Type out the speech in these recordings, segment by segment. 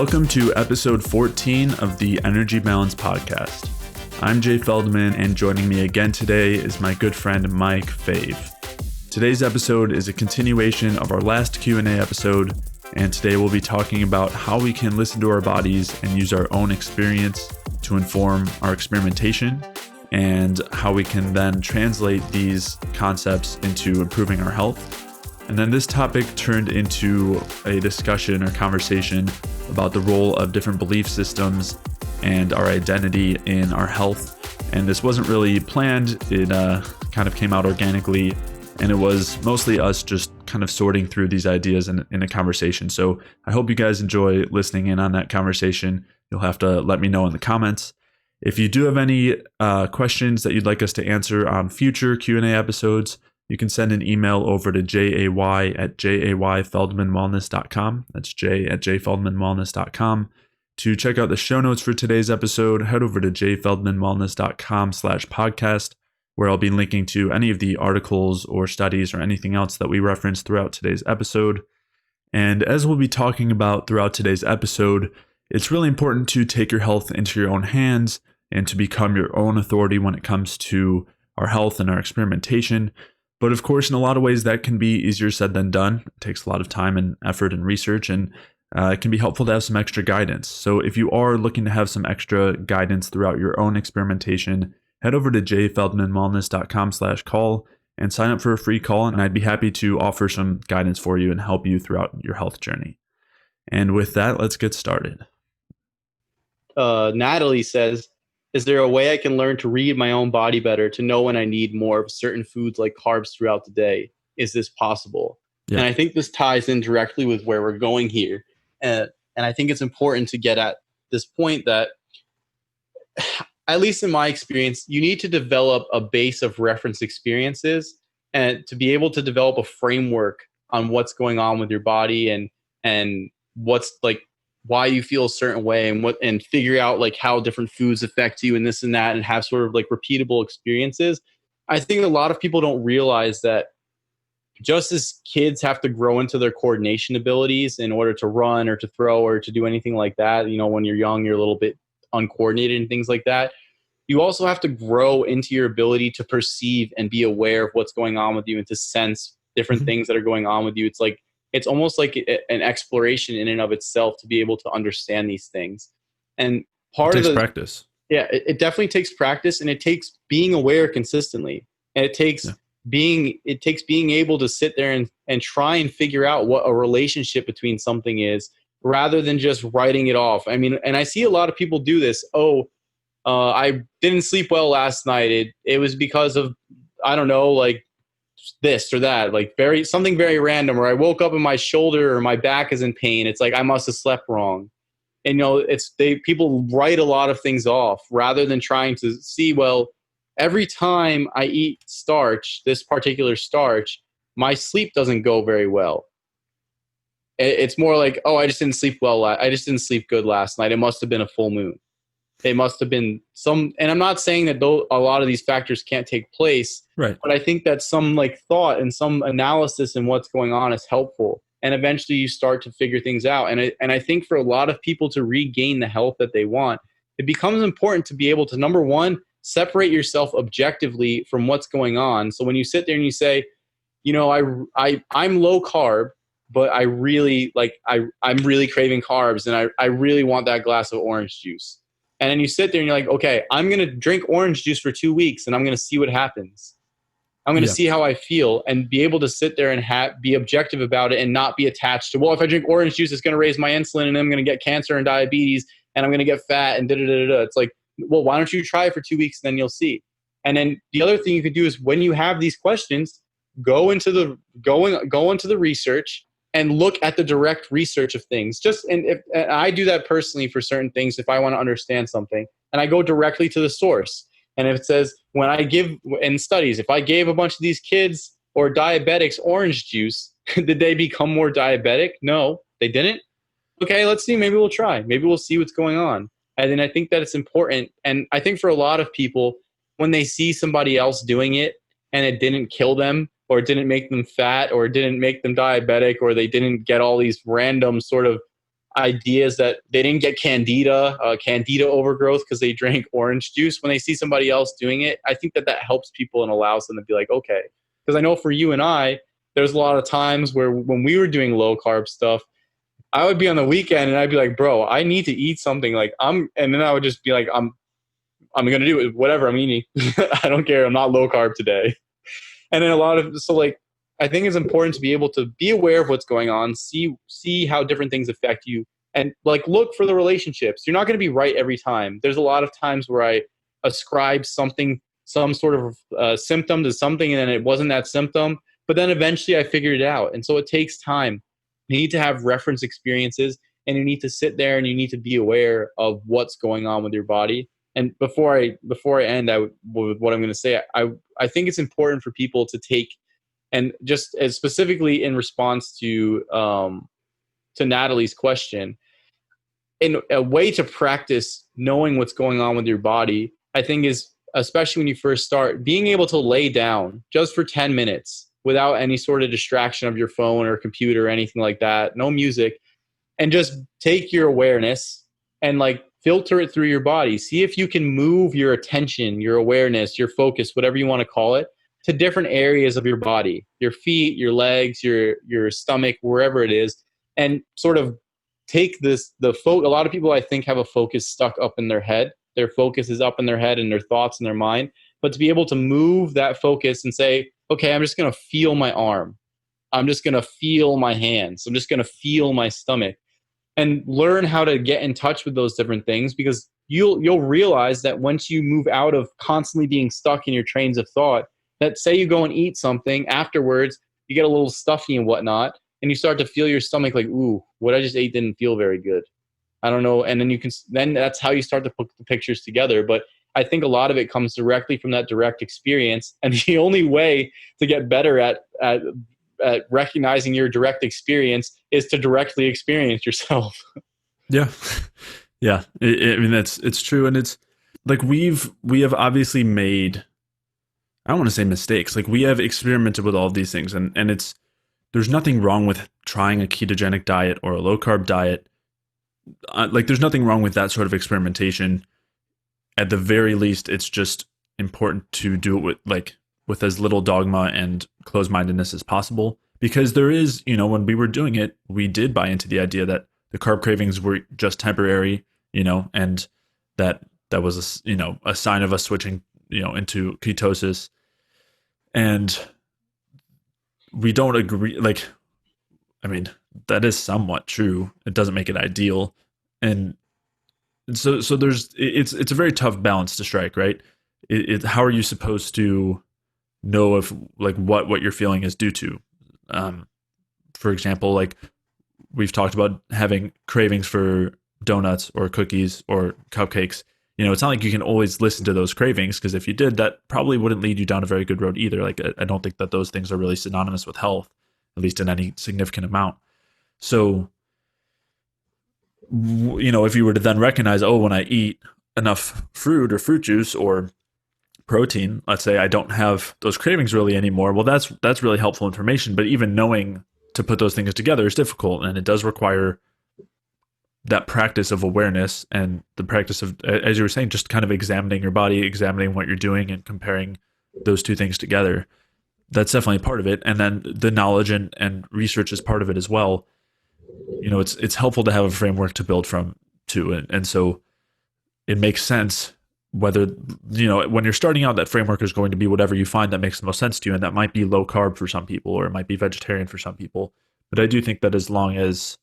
Welcome to episode 14 of the Energy Balance Podcast. I'm Jay Feldman, and joining me again today is my good friend Mike Fave. Today's episode is a continuation of our last Q&A episode, and today we'll be talking about how we can listen to our bodies and use our own experience to inform our experimentation, and how we can then translate these concepts into improving our health. And then this topic turned into a discussion or conversation about the role of different belief systems and our identity in our health. And this wasn't really planned. It kind of came out organically, and it was mostly us just kind of sorting through these ideas in a conversation. So I hope you guys enjoy listening in on that conversation. You'll have to let me know in the comments. If you do have any questions that you'd like us to answer on future Q&A episodes, you can send an email over to jay@jayfeldmanwellness.com. That's jay@jayfeldmanwellness.com. To check out the show notes for today's episode, head over to jayfeldmanwellness.com/podcast, where I'll be linking to any of the articles or studies or anything else that we reference throughout today's episode. And as we'll be talking about throughout today's episode, it's really important to take your health into your own hands and to become your own authority when it comes to our health and our experimentation. But of course, in a lot of ways, that can be easier said than done. It takes a lot of time and effort and research, and it can be helpful to have some extra guidance. So if you are looking to have some extra guidance throughout your own experimentation, head over to jayfeldmanwellness.com/call and sign up for a free call, and I'd be happy to offer some guidance for you and help you throughout your health journey. And with that, let's get started. Natalie says, is there a way I can learn to read my own body better to know when I need more of certain foods like carbs throughout the day? Is this possible? Yeah. And I think this ties in directly with where we're going here. And I think it's important to get at this point that, at least in my experience, you need to develop a base of reference experiences and to be able to develop a framework on what's going on with your body and what's like why you feel a certain way and figure out like how different foods affect you and this and that, and have sort of like repeatable experiences. I think a lot of people don't realize that just as kids have to grow into their coordination abilities in order to run or to throw or to do anything like that, you know, when you're young, you're a little bit uncoordinated and things like that. You also have to grow into your ability to perceive and be aware of what's going on with you and to sense different things that are going on with you. It's almost like an exploration in and of itself to be able to understand these things. And part of the practice. Yeah, it definitely takes practice, and it takes being aware consistently. And it takes being able to sit there and try and figure out what a relationship between something is, rather than just writing it off. I mean, and I see a lot of people do this. I didn't sleep well last night. It was because of, I don't know, like this or that, like something very random, or I woke up and my shoulder or my back is in pain. It's like I must have slept wrong. And you know, people write a lot of things off rather than trying to see, well, every time I eat starch, this particular starch, my sleep doesn't go very well. It's more like, oh, I just didn't sleep well. I just didn't sleep good last night. It must have been a full moon. It must have been and I'm not saying that a lot of these factors can't take place, right? But I think that some like thought and some analysis in what's going on is helpful. And eventually you start to figure things out. And I think for a lot of people to regain the health that they want, it becomes important to be able to, number one, separate yourself objectively from what's going on. So when you sit there and you say, you know, I'm low carb, but I'm really craving carbs, and I really want that glass of orange juice. And then you sit there and you're like, okay, I'm going to drink orange juice for 2 weeks and I'm going to see what happens. I'm going to see how I feel, and be able to sit there and be objective about it and not be attached to, well, if I drink orange juice, it's going to raise my insulin and I'm going to get cancer and diabetes and I'm going to get fat and da-da-da-da-da. It's like, well, why don't you try it for 2 weeks and then you'll see. And then the other thing you could do is, when you have these questions, go into the research and look at the direct research of things. And I do that personally for certain things. If I want to understand something, and I go directly to the source. And if it says, when I give in studies, if I gave a bunch of these kids or diabetics orange juice, did they become more diabetic? No, they didn't. Okay, let's see. Maybe we'll try. Maybe we'll see what's going on. And then I think that it's important. And I think for a lot of people, when they see somebody else doing it and it didn't kill them, or it didn't make them fat, or it didn't make them diabetic, or they didn't get all these random sort of ideas that they didn't get candida overgrowth because they drank orange juice. When they see somebody else doing it, I think that helps people and allows them to be like, okay. Because I know for you and I, there's a lot of times where when we were doing low carb stuff, I would be on the weekend and I'd be like, bro, I need to eat something. And then I would just be like, I'm going to do it, whatever I'm eating. I don't care. I'm not low carb today. And then I think it's important to be able to be aware of what's going on, see how different things affect you, and look for the relationships. You're not going to be right every time. There's a lot of times where I ascribe some sort of symptom to something, and then it wasn't that symptom. But then eventually I figured it out. And so it takes time. You need to have reference experiences, and you need to sit there and you need to be aware of what's going on with your body. And before I end with what I'm going to say, I think it's important for people to take, and just as specifically in response to Natalie's question, in a way to practice knowing what's going on with your body, I think is, especially when you first start, being able to lay down just for 10 minutes without any sort of distraction of your phone or computer or anything like that, no music, and just take your awareness and filter it through your body. See if you can move your attention, your awareness, your focus, whatever you want to call it, to different areas of your body, your feet, your legs, your stomach, wherever it is, and sort of take a lot of people, I think, have a focus stuck up in their head. Their focus is up in their head and their thoughts in their mind. But to be able to move that focus and say, okay, I'm just going to feel my arm. I'm just going to feel my hands. I'm just going to feel my stomach, and learn how to get in touch with those different things, because you'll realize that once you move out of constantly being stuck in your trains of thought, that say you go and eat something afterwards, you get a little stuffy and whatnot, and you start to feel your stomach like, ooh, what I just ate didn't feel very good. I don't know. And then that's how you start to put the pictures together. But I think a lot of it comes directly from that direct experience. And the only way to get better at recognizing your direct experience is to directly experience yourself. Yeah. Yeah. I mean, it's true. And it's like, we have obviously made, I don't want to say mistakes. Like, we have experimented with all of these things, and there's nothing wrong with trying a ketogenic diet or a low carb diet. There's nothing wrong with that sort of experimentation. At the very least, it's just important to do it with as little dogma and closed-mindedness as possible, because there is, when we were doing it, we did buy into the idea that the carb cravings were just temporary, and that was a sign of us switching, into ketosis. And we don't agree. I mean, that is somewhat true. It doesn't make it ideal. And so it's a very tough balance to strike, right? How are you supposed to know if what you're feeling is due to? For example, we've talked about having cravings for donuts or cookies or cupcakes. It's not like you can always listen to those cravings, because if you did, that probably wouldn't lead you down a very good road either. I don't think that those things are really synonymous with health, at least in any significant amount. So, if you were to then recognize, when I eat enough fruit or fruit juice or protein, let's say, I don't have those cravings really anymore. Well, that's really helpful information. But even knowing to put those things together is difficult, and it does require that practice of awareness and the practice of, as you were saying, just kind of examining your body, examining what you're doing, and comparing those two things together. That's definitely part of it. And then the knowledge and research is part of it as well. It's helpful to have a framework to build from too. And so it makes sense whether, when you're starting out, that framework is going to be whatever you find that makes the most sense to you. And that might be low carb for some people, or it might be vegetarian for some people. But I do think that as long as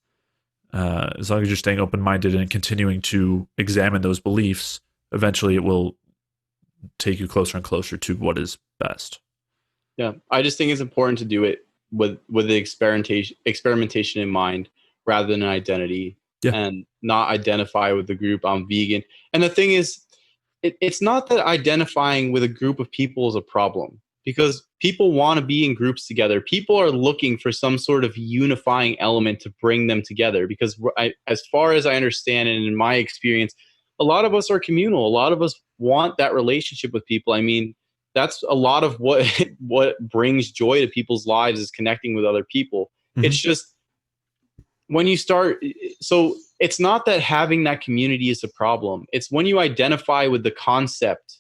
you're staying open-minded and continuing to examine those beliefs, eventually it will take you closer and closer to what is best. Yeah, I just think it's important to do it with the experimentation in mind, rather than an identity. Yeah. And not identify with the group, I'm vegan. And the thing is, it's not that identifying with a group of people is a problem, because people want to be in groups together. People are looking for some sort of unifying element to bring them together, because as far as I understand, and in my experience, a lot of us are communal. A lot of us want that relationship with people. I mean, that's a lot of what brings joy to people's lives, is connecting with other people. Mm-hmm. It's just, when you start, so it's not that having that community is a problem. It's when you identify with the concept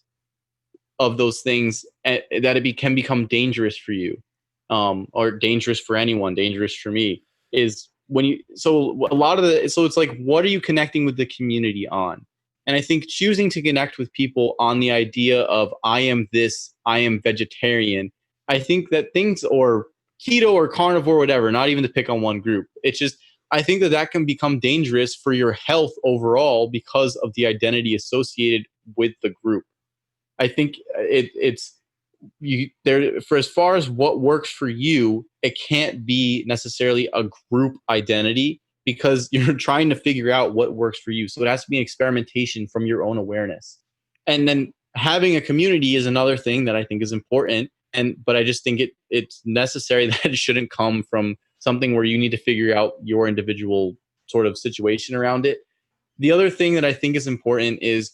of those things, that can become dangerous for you, or dangerous for anyone, dangerous for me, is when you, so a lot of the, so it's like, what are you connecting with the community on? And I think choosing to connect with people on the idea of I am this, I am vegetarian, I think that things, or keto or carnivore, whatever, not even to pick on one group, it's just, I think that that can become dangerous for your health overall because of the identity associated with the group. I think it's, you there, for as far as what works for you, it can't be necessarily a group identity because you're trying to figure out what works for you. So it has to be an experimentation from your own awareness. And then having a community is another thing that I think is important. And but I just think it's necessary that it shouldn't come from something where you need to figure out your individual sort of situation around it. The other thing that I think is important is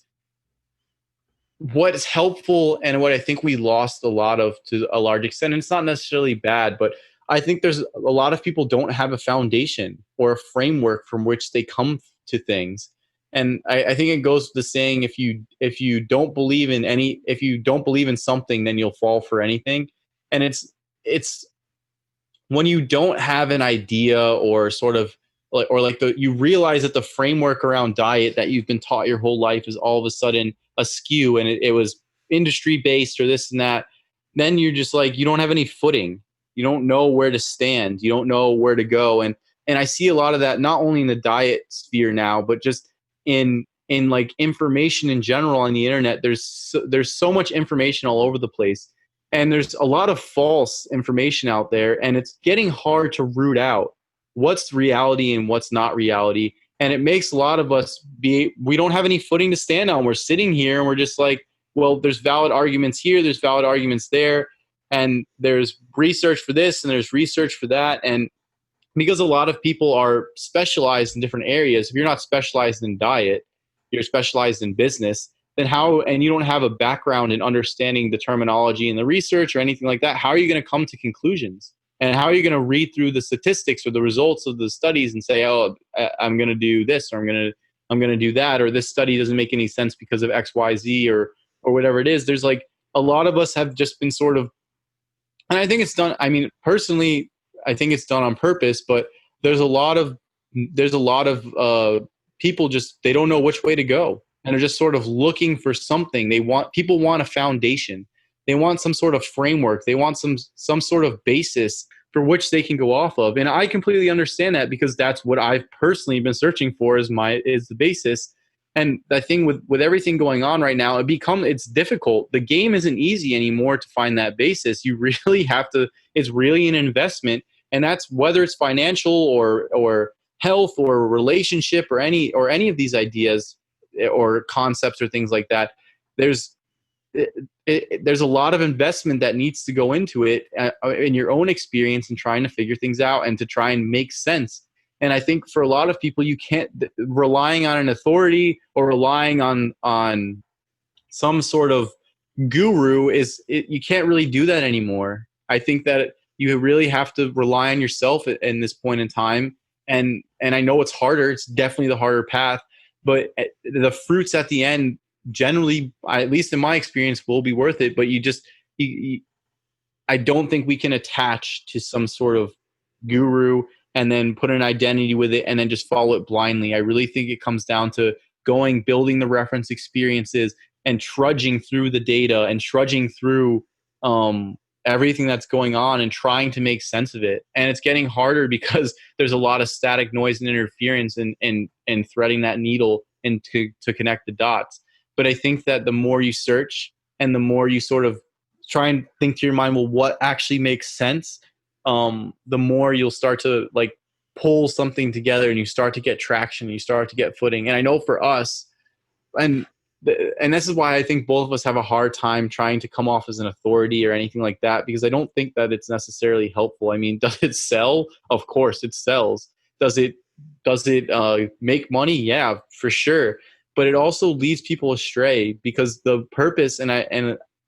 what is helpful, and what I think we lost a lot of to a large extent, and it's not necessarily bad, but I think there's a lot of people don't have a foundation or a framework from which they come to things. And I think it goes with the saying, if you don't believe in any, if you don't believe in something, then you'll fall for anything. And it's when you don't have an idea, or sort of like, or like the, you realize that the framework around diet that you've been taught your whole life is all of a sudden askew, and it was industry based or this and that, then you're just like, you don't have any footing, you don't know where to stand, you don't know where to go. And I see a lot of that not only in the diet sphere now, but just in like information in general on the internet. There's so much information all over the place, and there's a lot of false information out there, and it's getting hard to root out what's reality and what's not reality. And it makes a lot of us we don't have any footing to stand on. We're sitting here and we're just like, well, there's valid arguments here, there's valid arguments there, and there's research for this and there's research for that. And because a lot of people are specialized in different areas, if you're not specialized in diet, you're specialized in business, then how, and you don't have a background in understanding the terminology and the research or anything like that, how are you going to come to conclusions? And how are you going to read through the statistics or the results of the studies and say, oh, I'm going to do this, or I'm going to do that, or this study doesn't make any sense because of XYZ, or whatever it is. There's like a lot of us have just been sort of, and I think it's done, I mean, personally, I think it's done on purpose, but there's a lot of people just, they don't know which way to go, and they're just sort of looking for something. People want a foundation, they want some sort of framework, they want some sort of basis for which they can go off of. And I completely understand that, because that's what I've personally been searching for, is the basis. And the thing with everything going on right now, it's difficult. The game isn't easy anymore to find that basis. You really have to, it's really an investment. And that's whether it's financial or health or relationship or any of these ideas or concepts or things like that. There's there's a lot of investment that needs to go into it, in your own experience, and trying to figure things out and to try and make sense. And I think for a lot of people, you can't, relying on an authority or relying on some sort of guru you can't really do that anymore. I think that you really have to rely on yourself in this point in time. And I know it's harder. It's definitely the harder path, but the fruits at the end, generally, at least in my experience, will be worth it. But I don't think we can attach to some sort of guru and then put an identity with it and then just follow it blindly. I really think it comes down to building the reference experiences and trudging through the data and trudging through everything that's going on and trying to make sense of it. And it's getting harder because there's a lot of static noise and interference and threading that needle and to connect the dots. But I think that the more you search and the more you sort of try and think to your mind, well, what actually makes sense, the more you'll start to like pull something together, and you start to get traction, you start to get footing. And I know for us, and this is why I think both of us have a hard time trying to come off as an authority or anything like that, because I don't think that it's necessarily helpful. I mean, does it sell? Of course it sells. Does it make money? Yeah, for sure. But it also leads people astray, because the purpose, and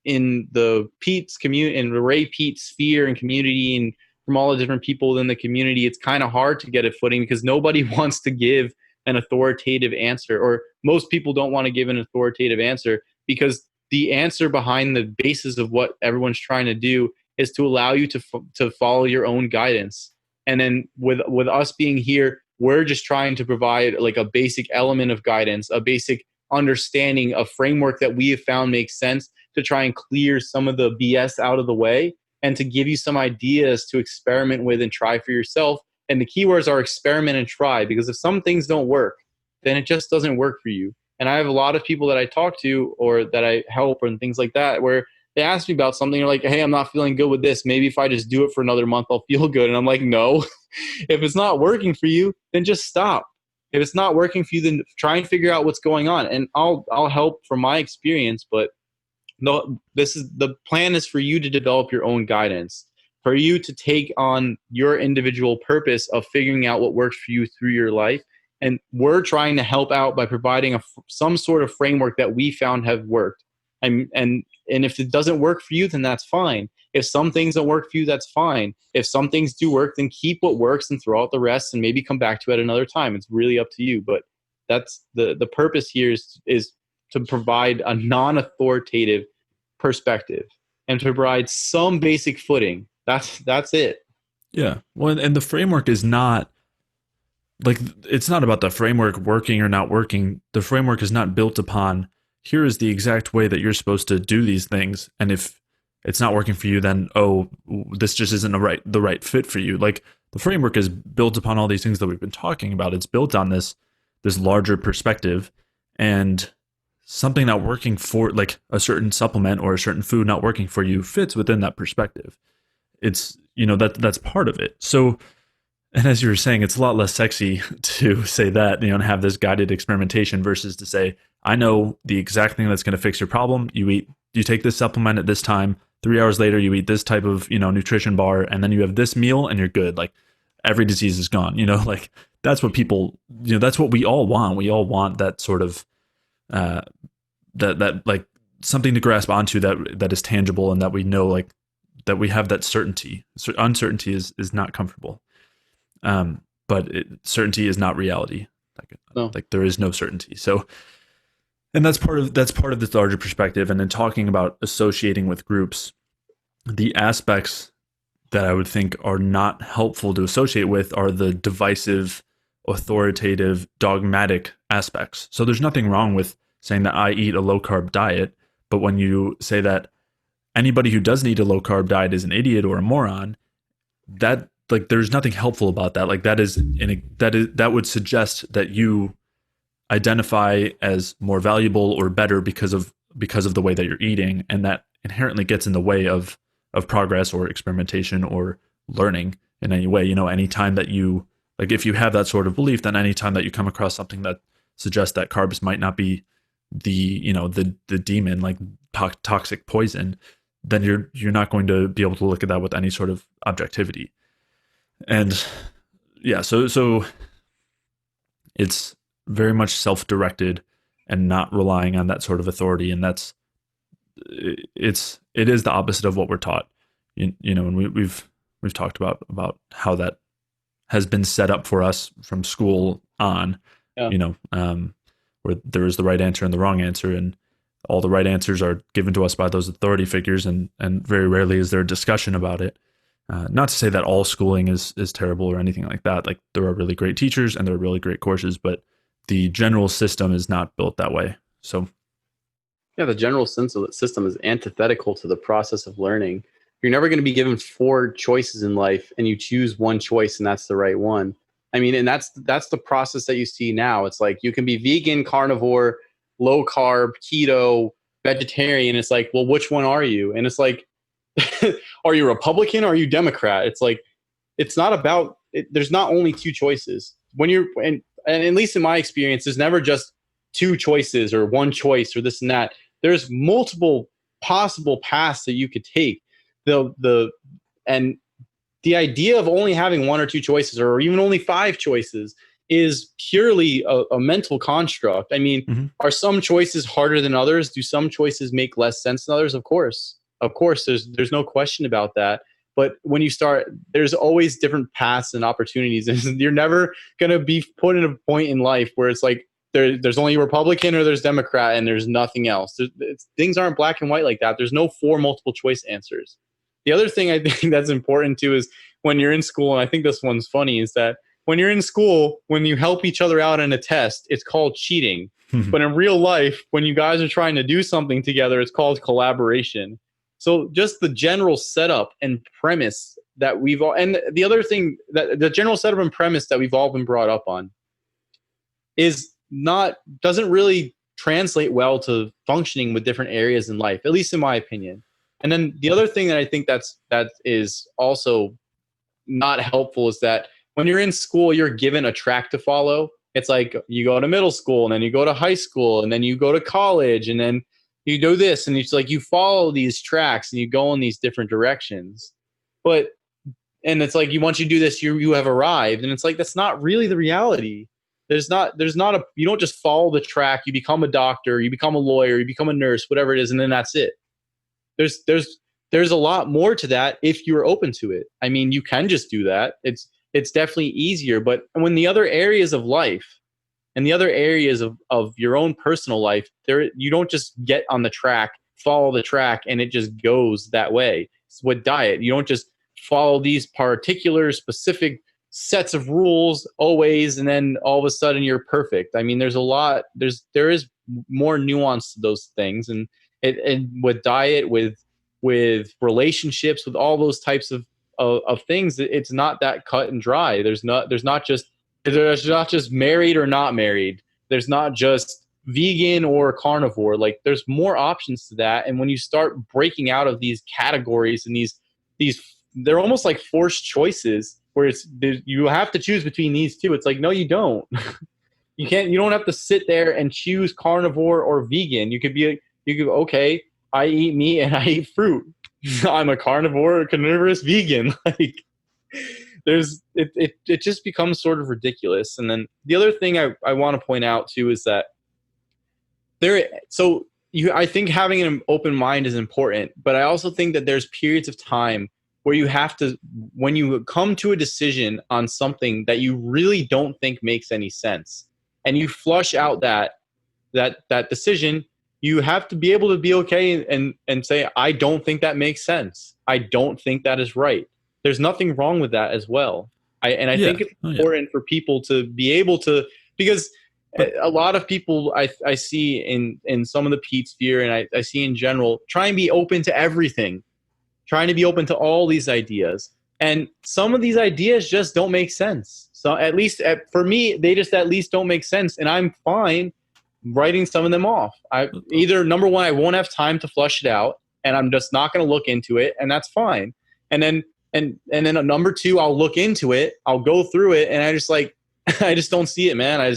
in the Pete's community, in the Ray Pete sphere and community, and from all the different people in the community, it's kind of hard to get a footing because nobody wants to give an authoritative answer, or most people don't want to give an authoritative answer, because the answer behind the basis of what everyone's trying to do is to allow you to follow your own guidance. And then with us being here, we're just trying to provide like a basic element of guidance, a basic understanding, a framework that we have found makes sense to try and clear some of the BS out of the way, and to give you some ideas to experiment with and try for yourself. And the keywords are experiment and try, because if some things don't work, then it just doesn't work for you. And I have a lot of people that I talk to or that I help and things like that, where they ask me about something, they're like, hey, I'm not feeling good with this. Maybe if I just do it for another month, I'll feel good. And I'm like, no, if it's not working for you, then just stop. If it's not working for you, then try and figure out what's going on. And I'll help from my experience, but no, the plan is for you to develop your own guidance, for you to take on your individual purpose of figuring out what works for you through your life. And we're trying to help out by providing some sort of framework that we found have worked. And if it doesn't work for you, then that's fine. If some things don't work for you, that's fine. If some things do work, then keep what works and throw out the rest, and maybe come back to it at another time. It's really up to you. But that's the purpose here is to provide a non-authoritative perspective and to provide some basic footing. That's it. Yeah. Well, and the framework is not like, it's not about the framework working or not working. The framework is not built upon, here is the exact way that you're supposed to do these things. And if it's not working for you, then, oh, this just isn't the right fit for you. Like, the framework is built upon all these things that we've been talking about. It's built on this larger perspective, and something not working for, like a certain supplement or a certain food not working for you, fits within that perspective. It's, that's part of it. So, and as you were saying, it's a lot less sexy to say that, and have this guided experimentation versus to say, I know the exact thing that's going to fix your problem. You take this supplement at this time, 3 hours later, you eat this type of, nutrition bar, and then you have this meal and you're good. Like, every disease is gone, like, that's what people, that's what we all want. We all want that sort of, that like something to grasp onto that is tangible, and that we know, like, that we have that certainty. So uncertainty is not comfortable. But certainty is not reality. Like there is no certainty. So, and that's part of this larger perspective. And then talking about associating with groups, the aspects that I would think are not helpful to associate with are the divisive, authoritative, dogmatic aspects. So there's nothing wrong with saying that I eat a low carb diet, but when you say that anybody who doesn't eat a low carb diet is an idiot or a moron, that, like, there's nothing helpful about that. Like, that would suggest that you identify as more valuable or better because of the way that you're eating, and that inherently gets in the way of progress or experimentation or learning in any way. Anytime that you, like, if you have that sort of belief, then anytime that you come across something that suggests that carbs might not be the demon, like toxic poison, then you're not going to be able to look at that with any sort of objectivity. And yeah, so it's very much self-directed and not relying on that sort of authority. And it is the opposite of what we're taught. And we've talked about how that has been set up for us from school on. Yeah. Where there is the right answer and the wrong answer, and all the right answers are given to us by those authority figures, and very rarely is there a discussion about it. Not to say that all schooling is terrible or anything like that. Like, there are really great teachers and there are really great courses, but the general system is not built that way. So, yeah, the general system is antithetical to the process of learning. You're never going to be given 4 choices in life, and you choose one choice, and that's the right one. I mean, and that's the process that you see now. It's like, you can be vegan, carnivore, low carb, keto, vegetarian. It's like, well, which one are you? And it's like, are you Republican or are you Democrat? It's like, it's not about it. There's not only 2 choices. When you're, and at least in my experience, there's never just 2 choices or one choice or this and that. There's multiple possible paths that you could take. And the idea of only having 1 or 2 choices, or even only 5 choices, is purely a mental construct. I mean, Are some choices harder than others? Do some choices make less sense than others? Of course, there's no question about that. But when you start, there's always different paths and opportunities. You're never going to be put in a point in life where it's like there's only Republican or there's Democrat and there's nothing else. Things aren't black and white like that. There's no 4 multiple choice answers. The other thing I think that's important too is when you're in school, and I think this one's funny, is that when you're in school, when you help each other out in a test, it's called cheating. But in real life, when you guys are trying to do something together, it's called collaboration. So just the general setup and premise that we've all, and the other thing that the general setup and premise that we've all been brought up on doesn't really translate well to functioning with different areas in life, at least in my opinion. And then the other thing that I think that is also not helpful is that when you're in school, you're given a track to follow. It's like you go to middle school and then you go to high school and then you go to college and then you do this, and it's like you follow these tracks and you go in these different directions. And it's like once you do this, you have arrived, and it's like that's not really the reality. You don't just follow the track. You become a doctor, you become a lawyer, you become a nurse, whatever it is, and then that's it. There's a lot more to that if you're open to it. I mean, you can just do that. It's definitely easier, but when the other areas of life and the other areas of your own personal life, you don't just get on the track, follow the track, and it just goes that way. It's with diet. You don't just follow these particular specific sets of rules always, and then all of a sudden you're perfect. I mean, there is more nuance to those things, and with diet, with relationships, with all those types of things, it's not that cut and dry. There's not just married or not married. There's not just vegan or carnivore. Like there's more options to that. And when you start breaking out of these categories and these they're almost like forced choices where you have to choose between these two. It's like, no, you don't. You don't have to sit there and choose carnivore or vegan. You could okay, I eat meat and I eat fruit. I'm a carnivore or carnivorous vegan. Like it just becomes sort of ridiculous. And then the other thing I want to point out too is that I think having an open mind is important, but I also think that there's periods of time where you have to, when you come to a decision on something that you really don't think makes any sense, and you flush out that decision, you have to be able to be okay and say, I don't think that makes sense. I don't think that is right. There's nothing wrong with that as well. I think it's important for people to be able to, because a lot of people I see in some of the Pete sphere, and I see in general, try and be open to everything, trying to be open to all these ideas. And some of these ideas just don't make sense. So at least for me, they just at least don't make sense. And I'm fine writing some of them off. Either number one, I won't have time to flush it out and I'm just not going to look into it, and that's fine. And then number two, I'll look into it, I'll go through it, and I just don't see it, man.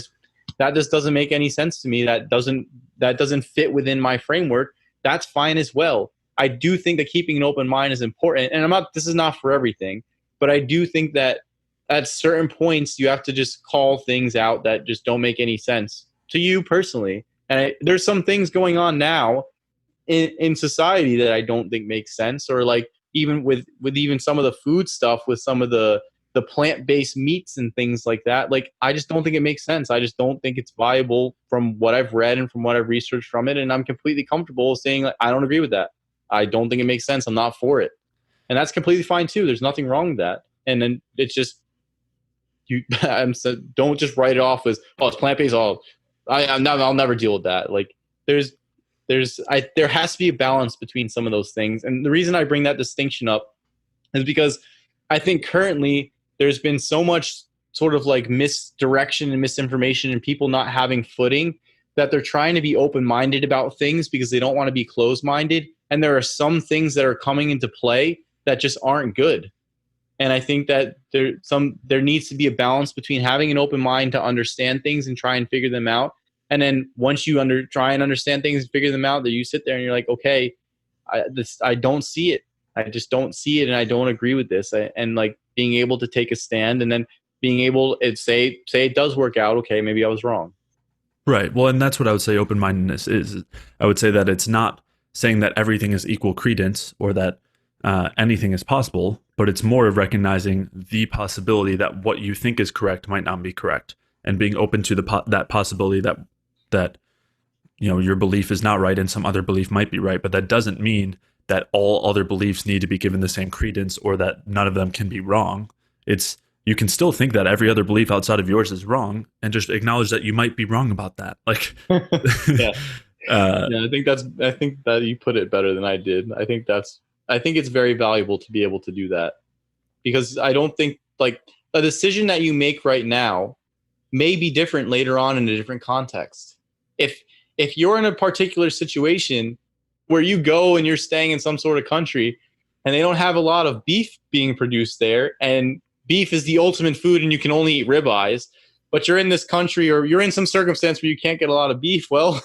That just doesn't make any sense to me. That doesn't fit within my framework. That's fine as well. I do think that keeping an open mind is important, and this is not for everything, but I do think that at certain points you have to just call things out that just don't make any sense to you personally. And there's some things going on now in society that I don't think makes sense, or like even with even some of the food stuff, with some of the plant-based meats and things like that. Like, I just don't think it makes sense. I just don't think it's viable from what I've read and from what I've researched from it. And I'm completely comfortable saying, like, I don't agree with that. I don't think it makes sense. I'm not for it. And that's completely fine too. There's nothing wrong with that. And then it's just, don't just write it off as, oh, it's plant-based. Oh, I'll never deal with that. Like, there has to be a balance between some of those things. And the reason I bring that distinction up is because I think currently there's been so much sort of like misdirection and misinformation and people not having footing that they're trying to be open-minded about things because they don't want to be closed-minded. And there are some things that are coming into play that just aren't good. And I think that there needs to be a balance between having an open mind to understand things and try and figure them out. And then once you try and understand things and figure them out, that you sit there and you're like, okay, I don't see it. I just don't see it, and I don't agree with this. And like being able to take a stand, and then being able to say it does work out. Okay, maybe I was wrong. Right. Well, and that's what I would say open-mindedness is. I would say that it's not saying that everything is equal credence or that anything is possible, but it's more of recognizing the possibility that what you think is correct might not be correct, and being open to that possibility that your belief is not right and some other belief might be right. But that doesn't mean that all other beliefs need to be given the same credence, or that none of them can be wrong. It's You can still think that every other belief outside of yours is wrong, and just acknowledge that you might be wrong about that. Like, Yeah. Yeah, I think that you put it better than I did. I think it's very valuable to be able to do that, because I don't think, like, a decision that you make right now may be different later on in a different context. If you're in a particular situation where you go and you're staying in some sort of country and they don't have a lot of beef being produced there, and beef is the ultimate food and you can only eat ribeyes, but you're in this country or you're in some circumstance where you can't get a lot of beef, well,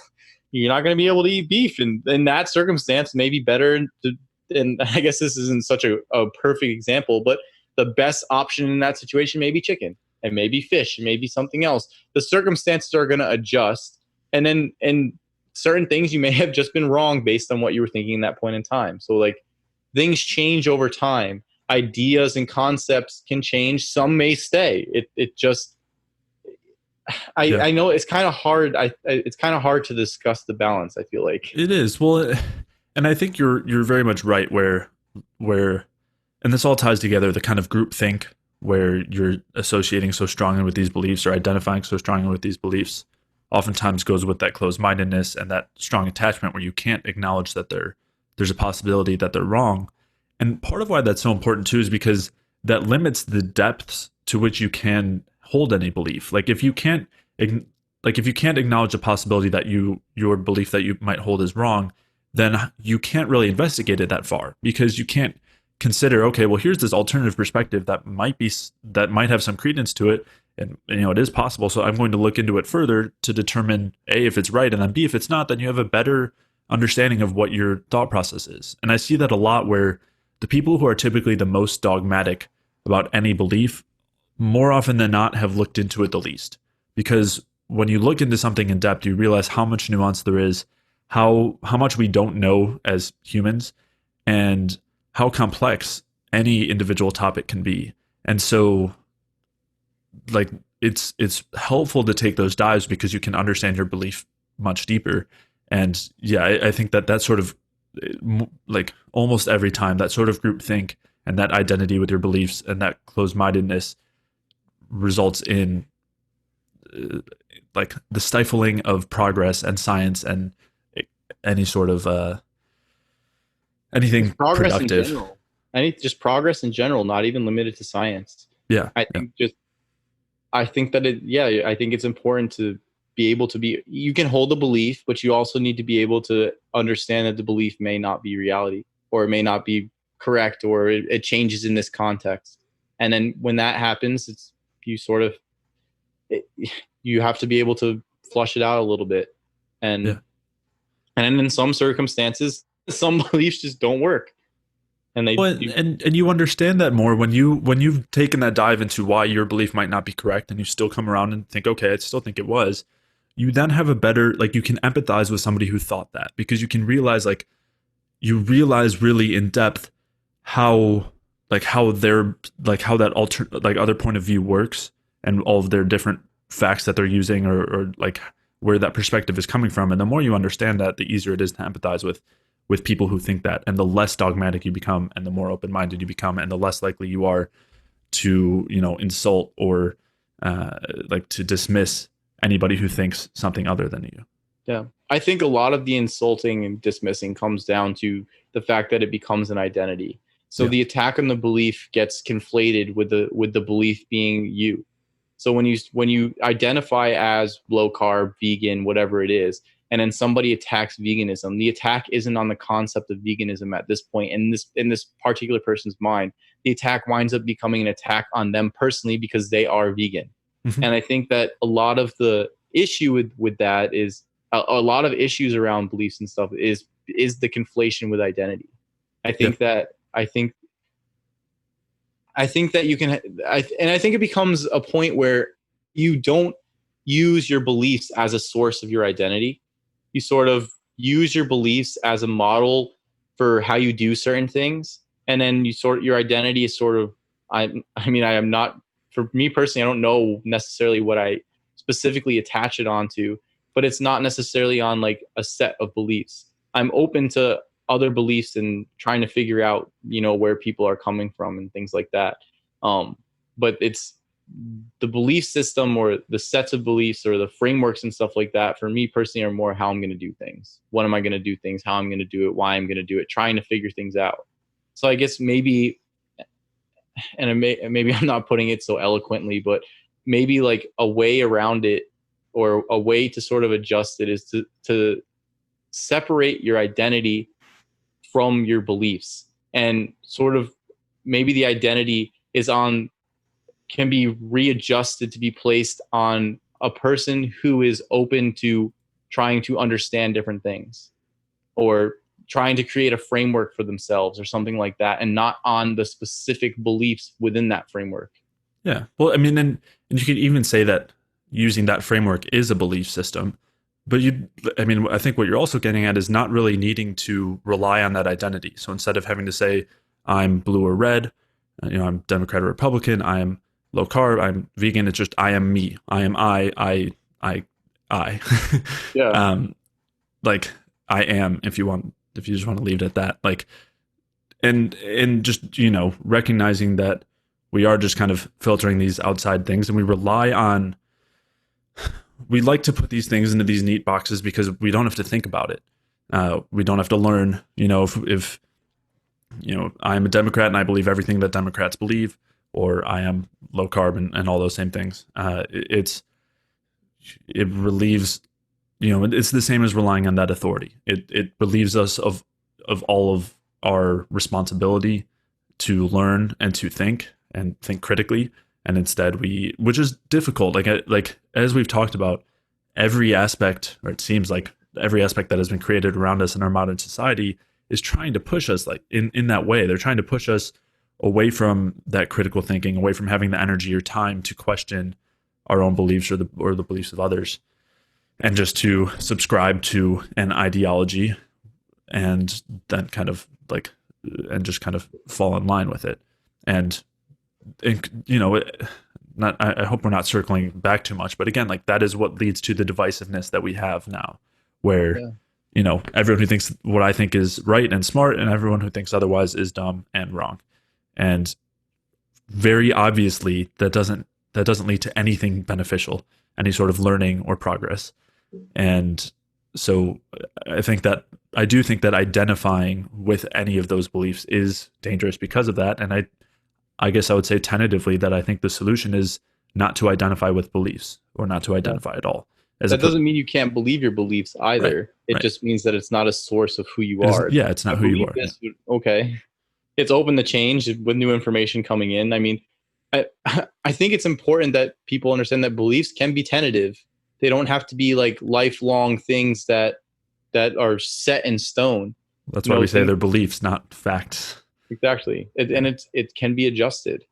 you're not going to be able to eat beef. And in that circumstance, maybe better and I guess this isn't such a perfect example, but the best option in that situation may be chicken, and maybe fish, and maybe something else. The circumstances are going to adjust. And then certain things you may have just been wrong based on what you were thinking in that point in time. So, like, things change over time. Ideas and concepts can change. Some may stay. It just, yeah, I know it's kind of hard. It's kind of hard to discuss the balance, I feel like. it is. Well, and I think you're very much right where and this all ties together, the kind of group think where you're associating so strongly with these beliefs or identifying so strongly with these beliefs oftentimes goes with that closed-mindedness and that strong attachment where you can't acknowledge that there's a possibility that they're wrong. And part of why that's so important too is because that limits the depths to which you can hold any belief. Like, if you can't acknowledge a possibility that your belief that you might hold is wrong, then you can't really investigate it that far, because you can't consider, okay, well, here's this alternative perspective that might have some credence to it, and it is possible, so I'm going to look into it further to determine A, if it's right, and then B, if it's not, then you have a better understanding of what your thought process is. And I see that a lot, where the people who are typically the most dogmatic about any belief more often than not have looked into it the least. Because when you look into something in depth, you realize how much nuance there is, how much we don't know as humans, and how complex any individual topic can be. And so, like, it's helpful to take those dives because you can understand your belief much deeper. And yeah, I think that sort of, like, almost every time, that sort of groupthink and that identity with your beliefs and that closed-mindedness results in like the stifling of progress and science and any sort of anything Progress productive. in general. Just progress in general, not even limited to science. Yeah. I think it's important to be able to you can hold a belief, but you also need to be able to understand that the belief may not be reality, or it may not be correct, or it changes in this context. And then when that happens, you have to be able to flush it out a little bit. And Yeah. and in some circumstances, some beliefs just don't work. And and you understand that more when you've taken that dive into why your belief might not be correct, and you still come around and think, okay, I still think it was. You then have a better, like, you can empathize with somebody who thought that, because you can realize, like, you realize really in depth how that other point of view works, and all of their different facts that they're using, or like where that perspective is coming from. And the more you understand that, the easier it is to empathize with people who think that, and the less dogmatic you become, and the more open-minded you become, and the less likely you are to insult or like to dismiss anybody who thinks something other than you. Yeah, I think a lot of the insulting and dismissing comes down to the fact that it becomes an identity. So the attack on the belief gets conflated with the belief being you. So when you identify as low carb, vegan, whatever it is, and then somebody attacks veganism, the attack isn't on the concept of veganism at this point. In this particular person's mind, the attack winds up becoming an attack on them personally because they are vegan. Mm-hmm. And I think that a lot of the issue with that is a lot of issues around beliefs and stuff is the conflation with identity. I think that you can, and I think it becomes a point where you don't use your beliefs as a source of your identity. You sort of use your beliefs as a model for how you do certain things. and then your identity is sort of, I mean, I am not, for me personally, I don't know necessarily what I specifically attach it onto, but it's not necessarily on like a set of beliefs. I'm open to other beliefs and trying to figure out, where people are coming from and things like that. But it's the belief system or the sets of beliefs or the frameworks and stuff like that, for me personally, are more how I'm going to do things. What am I going to do things, how I'm going to do it, why I'm going to do it, trying to figure things out. So I guess maybe, and maybe I'm not putting it so eloquently, but maybe like a way around it, or a way to sort of adjust it, is to separate your identity from your beliefs, and sort of maybe the identity can be readjusted to be placed on a person who is open to trying to understand different things, or trying to create a framework for themselves or something like that, and not on the specific beliefs within that framework. Yeah. Well, I mean, and you could even say that using that framework is a belief system. But I think what you're also getting at is not really needing to rely on that identity. So instead of having to say, I'm blue or red, I'm Democrat or Republican, I am low carb, I'm vegan, it's just, I am me. I am I. Yeah. Like, I am, if you just want to leave it at that. Like, and just, recognizing that we are just kind of filtering these outside things, and we like to put these things into these neat boxes because we don't have to think about it. We don't have to learn, if I'm a Democrat and I believe everything that Democrats believe, or I am low carb and all those same things. It relieves, it's the same as relying on that authority. It relieves us of all of our responsibility to learn and to think critically. And instead which is difficult. Like as we've talked about, every aspect, or it seems like every aspect that has been created around us in our modern society is trying to push us like in that way. They're trying to push us away from that critical thinking, away from having the energy or time to question our own beliefs or the beliefs of others, and just to subscribe to an ideology and then kind of like, and just kind of fall in line with it. And I hope we're not circling back too much, but again, like that is what leads to the divisiveness that we have now, where, everyone who thinks what I think is right and smart, and everyone who thinks otherwise is dumb and wrong. And very obviously that doesn't lead to anything beneficial, any sort of learning or progress. And so I do think that identifying with any of those beliefs is dangerous because of that. And I guess I would say tentatively that I think the solution is not to identify with beliefs, or not to identify at all. That doesn't mean you can't believe your beliefs either. It just means that it's not a source of who you are. It's not who you are. Okay. It's open to change with new information coming in. I mean, I think it's important that people understand that beliefs can be tentative. They don't have to be like lifelong things that are set in stone. That's why we say they're beliefs, not facts. Exactly. It can be adjusted.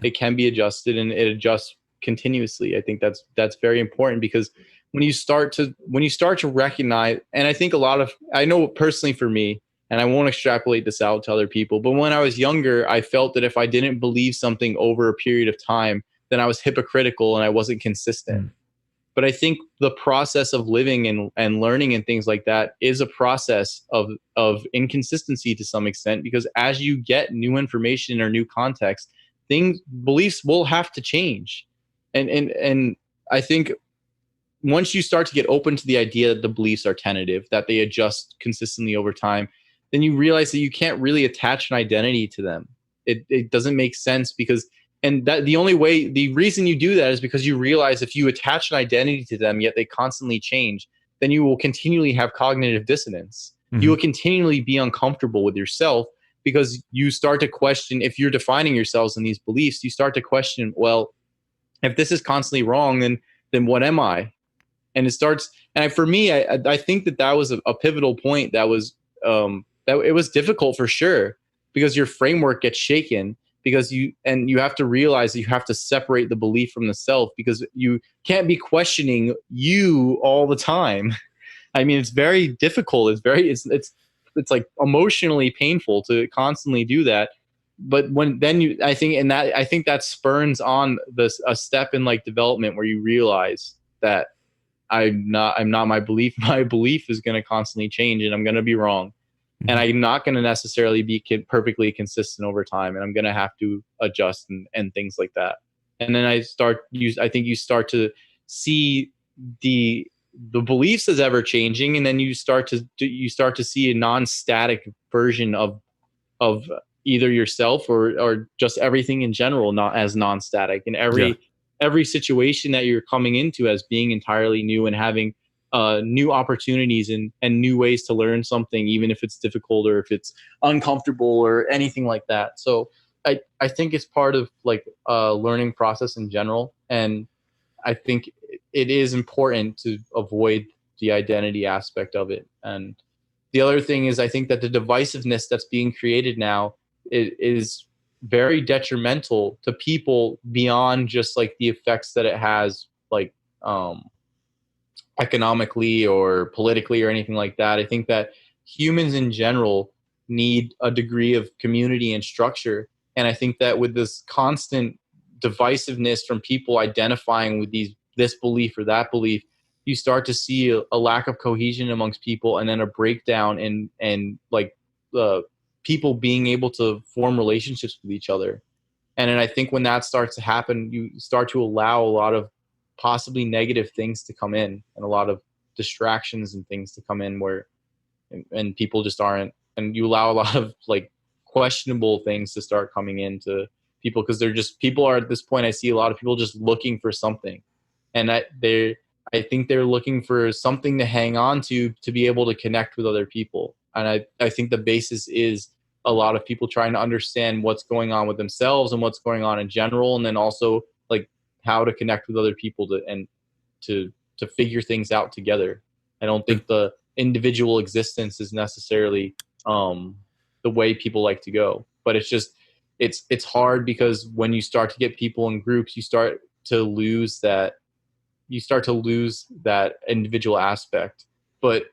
It can be adjusted, and it adjusts continuously. I think that's very important, because when you start to recognize, and I think I know personally for me, and I won't extrapolate this out to other people, but when I was younger, I felt that if I didn't believe something over a period of time, then I was hypocritical and I wasn't consistent. But I think the process of living and learning and things like that is a process of inconsistency to some extent, because as you get new information or new context, beliefs will have to change. And I think once you start to get open to the idea that the beliefs are tentative, that they adjust consistently over time, then you realize that you can't really attach an identity to them. It doesn't make sense, the reason you do that is because you realize if you attach an identity to them, yet they constantly change, then you will continually have cognitive dissonance. Mm-hmm. You will continually be uncomfortable with yourself, because you start to question, if you're defining yourselves in these beliefs, you start to question, well, if this is constantly wrong, then what am I? And it starts, and for me, I think that was a pivotal point that was, that it was difficult for sure, because your framework gets shaken, because you have to realize that you have to separate the belief from the self, because you can't be questioning you all the time. I mean, it's very difficult. It's it's like emotionally painful to constantly do that. But when then you, I think that spurns on a step in like development where you realize that I'm not my belief. My belief is going to constantly change, and I'm going to be wrong, and Mhm. I'm not going to necessarily be perfectly consistent over time, and I'm going to have to adjust and things like that. And then I think you start to see the the beliefs as ever changing, and then you start to see a non-static version of either yourself or just everything in general, not as non-static, and Yeah. every situation that you're coming into as being entirely new and having new opportunities and new ways to learn something, even if it's difficult or if it's uncomfortable or anything like that. So I think it's part of like a learning process in general, and I think it is important to avoid the identity aspect of it. And the other thing is, I think that the divisiveness that's being created now is very detrimental to people beyond just like the effects that it has, like um, economically or politically or anything like that. I think that humans in general need a degree of community and structure. And I think that with this constant divisiveness from people identifying with this belief or that belief, you start to see a lack of cohesion amongst people, and then a breakdown and like people being able to form relationships with each other. And then I think when that starts to happen, you start to allow a lot of possibly negative things to come in, and a lot of distractions and things to come in where and people just aren't, and you allow a lot of like questionable things to start coming into people, because they're just people are at this point, I see a lot of people just looking for something, and I think they're looking for something to hang on to be able to connect with other people. And I think the basis is a lot of people trying to understand what's going on with themselves and what's going on in general, and then also like how to connect with other people to figure things out together. I don't think the individual existence is necessarily um, the way people like to go, but it's just it's hard because when you start to get people in groups, you start to lose that individual aspect. But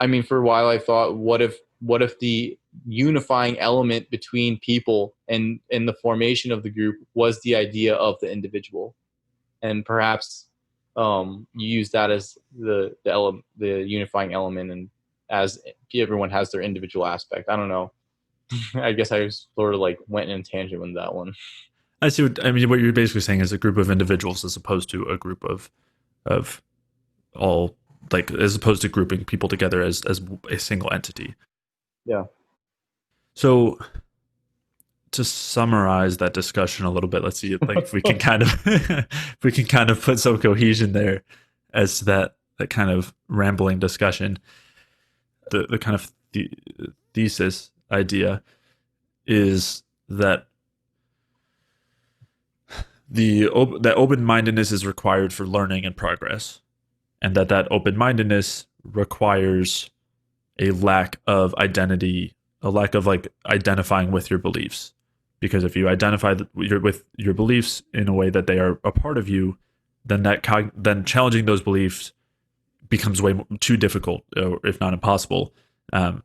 I mean, for a while I thought, what if the unifying element between people and in the formation of the group was the idea of the individual, and perhaps you use that as the unifying element, and as everyone has their individual aspect. I don't know. I guess I sort of like went in a tangent with that one. I see. I mean, what you're basically saying is a group of individuals as opposed to a group of all, like, as opposed to grouping people together as a single entity. Yeah. So to summarize that discussion a little bit, let's see, like, if we can kind of if we can kind of put some cohesion there as to that kind of rambling discussion. The kind of thesis idea is that that open-mindedness is required for learning and progress, and that open-mindedness requires a lack of identity, a lack of like identifying with your beliefs. Because if you identify with your beliefs in a way that they are a part of you, then then challenging those beliefs becomes too difficult, or if not impossible, um,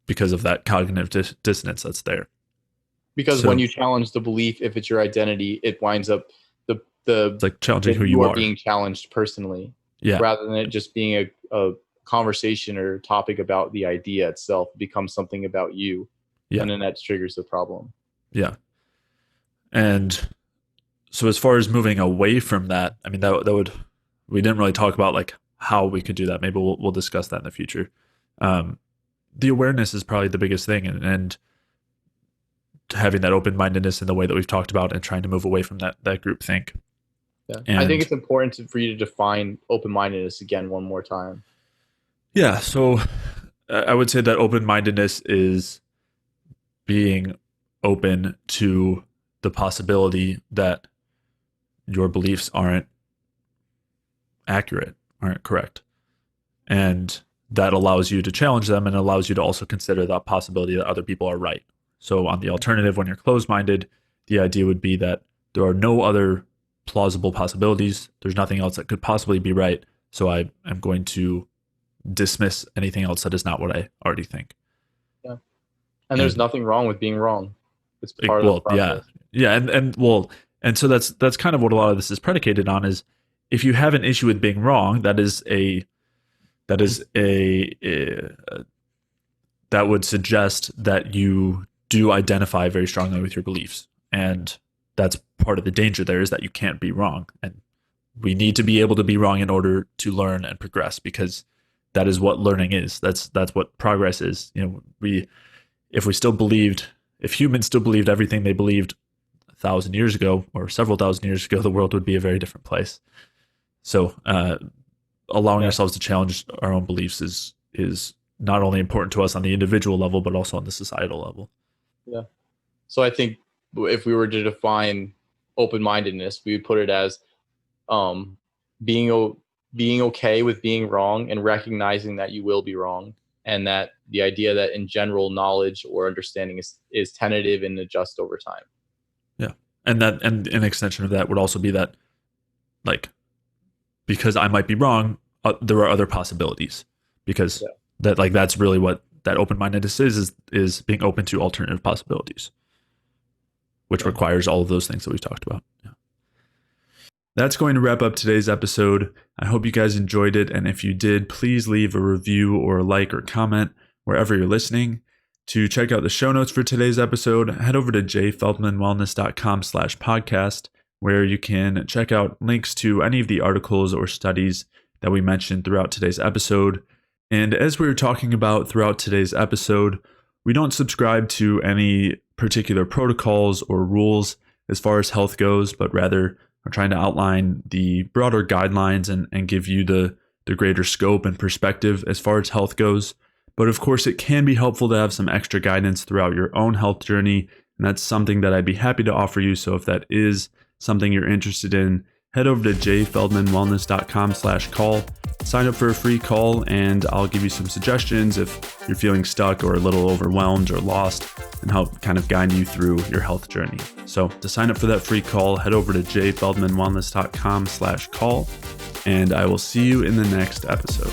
because of that cognitive dissonance that's there. Because when So you challenge the belief, if it's your identity, it winds up it's like challenging that who you you are are. being challenged personally, Yeah, rather than it just being a conversation or topic about the idea itself. It becomes something about you, yeah, and then that triggers the problem. yeah. And so as far as moving away from that, I mean that would, we didn't really talk about like how we could do that. Maybe we'll discuss that in the future. Um, the awareness is probably the biggest thing, and having that open mindedness in the way that we've talked about, and trying to move away from that group think. Yeah, I think And it's important for you to define open-mindedness again one more time. yeah, so I would say that open mindedness is being open to the possibility that your beliefs aren't accurate, aren't correct. And that allows you to challenge them, and allows you to also consider the possibility that other people are right. So on the alternative, when you're closed minded, the idea would be that there are no other plausible possibilities. There's nothing else that could possibly be right. So I am going to dismiss anything else that is not what I already think. And there's nothing wrong with being wrong. It's part of the process. And so that's kind of what a lot of this is predicated on is if you have an issue with being wrong, that would suggest that you do identify very strongly with your beliefs. And that's part of the danger there is that you can't be wrong. And we need to be able to be wrong in order to learn and progress, because that is what learning is. That's what progress is. If humans still believed everything they believed 1,000 years ago or several thousand years ago, the world would be a very different place. So allowing ourselves to challenge our own beliefs is not only important to us on the individual level, but also on the societal level. Yeah. So I think if we were to define open-mindedness, we would put it as being okay with being wrong and recognizing that you will be wrong, and that the idea that in general knowledge or understanding is tentative and adjusts over time. Yeah. And an extension of that would also be that, like, because I might be wrong, there are other possibilities, because that's really what that open-mindedness is being open to alternative possibilities, which requires all of those things that we've talked about. Yeah. That's going to wrap up today's episode. I hope you guys enjoyed it. And if you did, please leave a review or a like or comment wherever you're listening. To check out the show notes for today's episode, head over to jfeldmanwellness.com/podcast, where you can check out links to any of the articles or studies that we mentioned throughout today's episode. And as we were talking about throughout today's episode, we don't subscribe to any particular protocols or rules as far as health goes, but rather are trying to outline the broader guidelines and give you the greater scope and perspective as far as health goes. But of course, it can be helpful to have some extra guidance throughout your own health journey, and that's something that I'd be happy to offer you. So if that is something you're interested in, head over to jfeldmanwellness.com/call, sign up for a free call, and I'll give you some suggestions if you're feeling stuck or a little overwhelmed or lost, and help kind of guide you through your health journey. So to sign up for that free call, head over to jfeldmanwellness.com/call, and I will see you in the next episode.